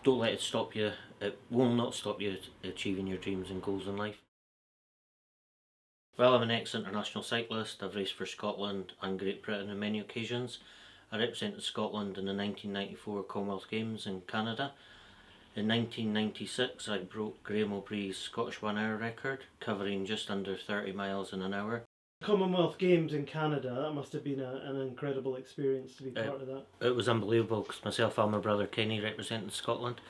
Don't let it stop you. It will not stop you achieving your dreams and goals in life. Well, I'm an ex-international cyclist. I've raced for Scotland and Great Britain on many occasions. I represented Scotland in the 1994 Commonwealth Games in Canada. In 1996 I broke Graham O'Bree's Scottish 1 hour record, covering just under 30 miles in an hour. Commonwealth Games in Canada, that must have been an incredible experience to be part of that. It was unbelievable because myself and my brother Kenny represented Scotland.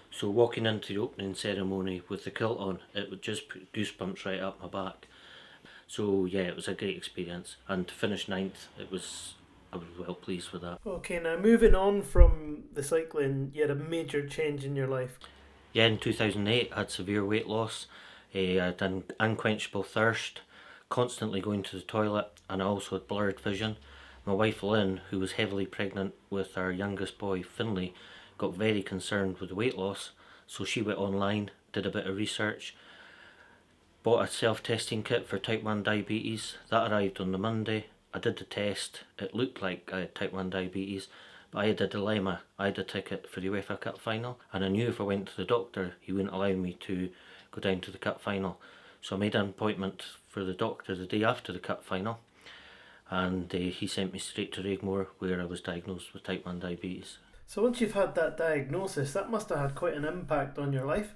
So walking into the opening ceremony with the kilt on, it would just put goosebumps right up my back. So yeah, it was a great experience, and to finish ninth, I was well pleased with that. Okay, now moving on from the cycling, you had a major change in your life. Yeah, in 2008 I had severe weight loss, I had an unquenchable thirst, constantly going to the toilet, and I also had blurred vision. My wife Lynn, who was heavily pregnant with our youngest boy Finley, got very concerned with the weight loss, so she went online, did a bit of research, bought a self-testing kit for type 1 diabetes. That arrived on the Monday. I did the test. It looked like I had type 1 diabetes, but I had a dilemma. I had a ticket for the UEFA Cup final, and I knew if I went to the doctor, he wouldn't allow me to go down to the Cup final. So I made an appointment for the doctor the day after the Cup final, and he sent me straight to Raigmore, where I was diagnosed with type 1 diabetes. So once you've had that diagnosis, that must have had quite an impact on your life.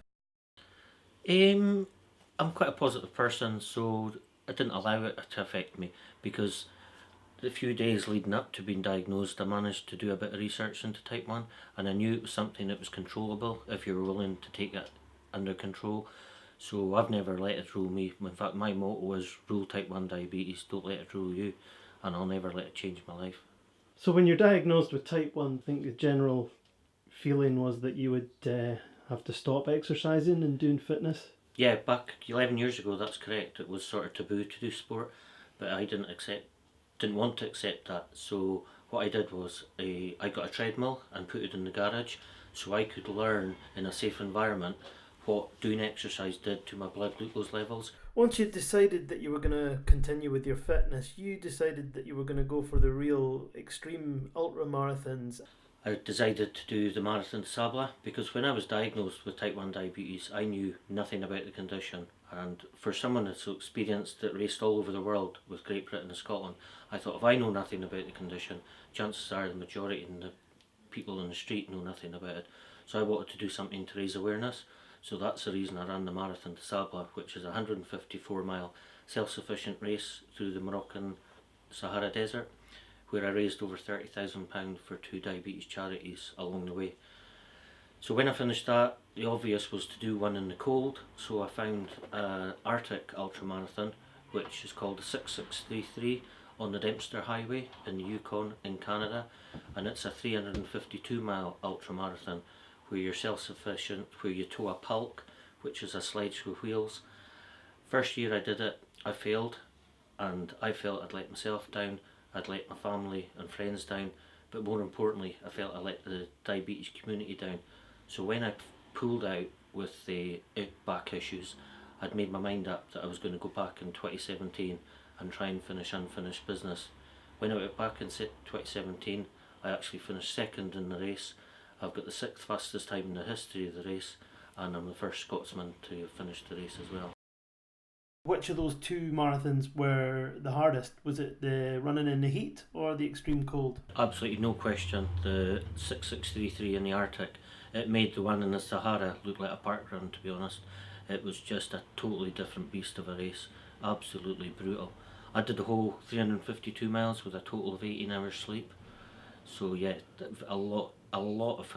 I'm quite a positive person, so I didn't allow it to affect me, because the few days leading up to being diagnosed I managed to do a bit of research into type 1, and I knew it was something that was controllable if you were willing to take it under control. So I've never let it rule me. In fact, my motto is rule type 1 diabetes, don't let it rule you, and I'll never let it change my life. So when you're diagnosed with type 1, I think the general feeling was that you would have to stop exercising and doing fitness. Yeah, back 11 years ago, that's correct. It was sort of taboo to do sport, but I didn't want to accept that. So what I did was I got a treadmill and put it in the garage so I could learn in a safe environment what doing exercise did to my blood glucose levels. Once you decided that you were going to continue with your fitness, you decided that you were going to go for the real extreme ultra marathons. I decided to do the Marathon de Sable because when I was diagnosed with type 1 diabetes, I knew nothing about the condition. And for someone that's so experienced that raced all over the world with Great Britain and Scotland, I thought if I know nothing about the condition, chances are the majority of the people on the street know nothing about it. So I wanted to do something to raise awareness. So that's the reason I ran the Marathon de Sable, which is a 154-mile self-sufficient race through the Moroccan Sahara Desert, where I raised over £30,000 for 2 diabetes charities along the way. So when I finished that, the obvious was to do one in the cold, so I found an Arctic ultramarathon, which is called the 6633 on the Dempster Highway in the Yukon in Canada, and it's a 352-mile ultramarathon where you're self-sufficient, where you tow a pulk, which is a sledge with wheels. First year I did it, I failed, and I felt I'd let myself down, I'd let my family and friends down, but more importantly I felt I let the diabetes community down. So when I pulled out with the back issues, I'd made my mind up that I was going to go back in 2017 and try and finish unfinished business. When I went back in 2017, I actually finished second in the race. I've got the 6th fastest time in the history of the race, and I'm the first Scotsman to finish the race as well. Which of those two marathons were the hardest? Was it the running in the heat or the extreme cold? Absolutely no question. The 6633 in the Arctic, it made the one in the Sahara look like a park run, to be honest. It was just a totally different beast of a race. Absolutely brutal. I did the whole 352 miles with a total of 18 hours sleep. So yeah, a lot of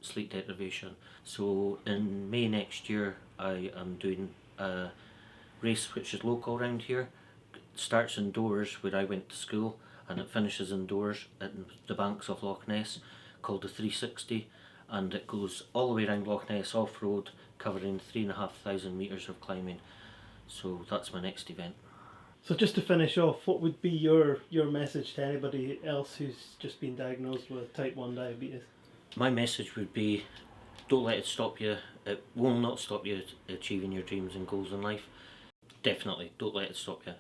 sleep deprivation. So in May next year I am doing a race which is local around here. It starts indoors where I went to school, and it finishes indoors at the banks of Loch Ness, called the 360, and it goes all the way around Loch Ness off-road, covering 3,500 metres of climbing. So that's my next event. So just to finish off, what would be your message to anybody else who's just been diagnosed with type 1 diabetes? My message would be, don't let it stop you. It will not stop you achieving your dreams and goals in life. Definitely, don't let it stop you.